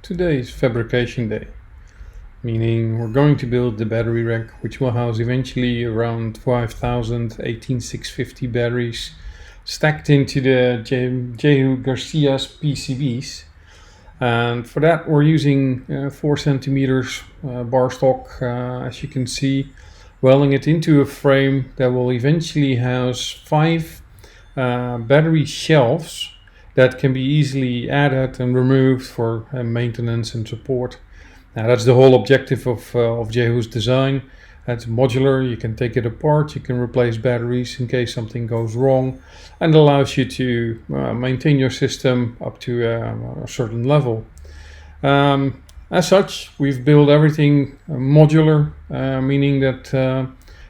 Today is Fabrication Day, meaning we're going to build the battery rack, which will house eventually around 5,000 18650 batteries stacked into the Jehu Garcia's PCBs. And for that we're using 4 centimeters bar stock, as you can see, welding it into a frame that will eventually house 5 battery shelves that can be easily added and removed for maintenance and support. Now that's the whole objective of Jehu's design. It's modular, you can take it apart, you can replace batteries in case something goes wrong, and it allows you to maintain your system up to a certain level. As such, we've built everything modular, meaning that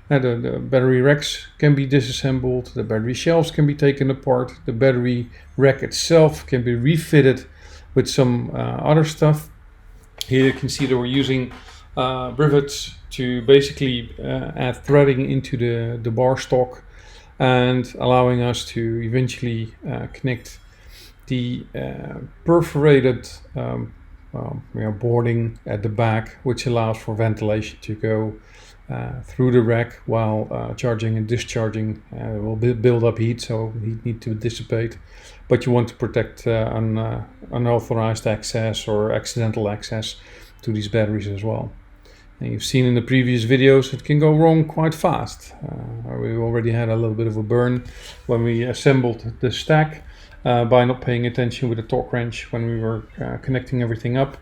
the battery racks can be disassembled, the battery shelves can be taken apart, the battery rack itself can be refitted with some other stuff. Here you can see that we're using rivets to basically add threading into the bar stock and allowing us to eventually connect the perforated boarding at the back, which allows for ventilation to go through the rack while charging and discharging. Will build up heat, so heat need to dissipate, but you want to protect unauthorized access or accidental access to these batteries as well. And you've seen in the previous videos it can go wrong quite fast. We already had a little bit of a burn when we assembled the stack by not paying attention with the torque wrench when we were connecting everything up.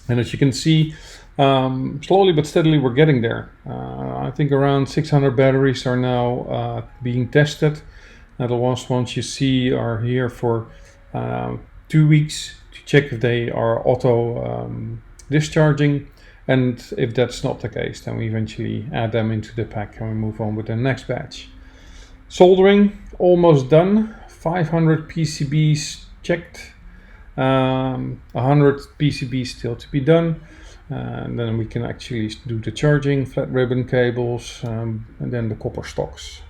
And as you can see, slowly but steadily we're getting there. I think around 600 batteries are now being tested. The ones you see are here for 2 weeks to check if they are auto discharging, and if that's not the case, then we eventually add them into the pack and we move on with the next batch. Soldering almost done. 500 PCBs checked, 100 PCBs still to be done, and then we can actually do the charging, flat ribbon cables, and then the copper stocks.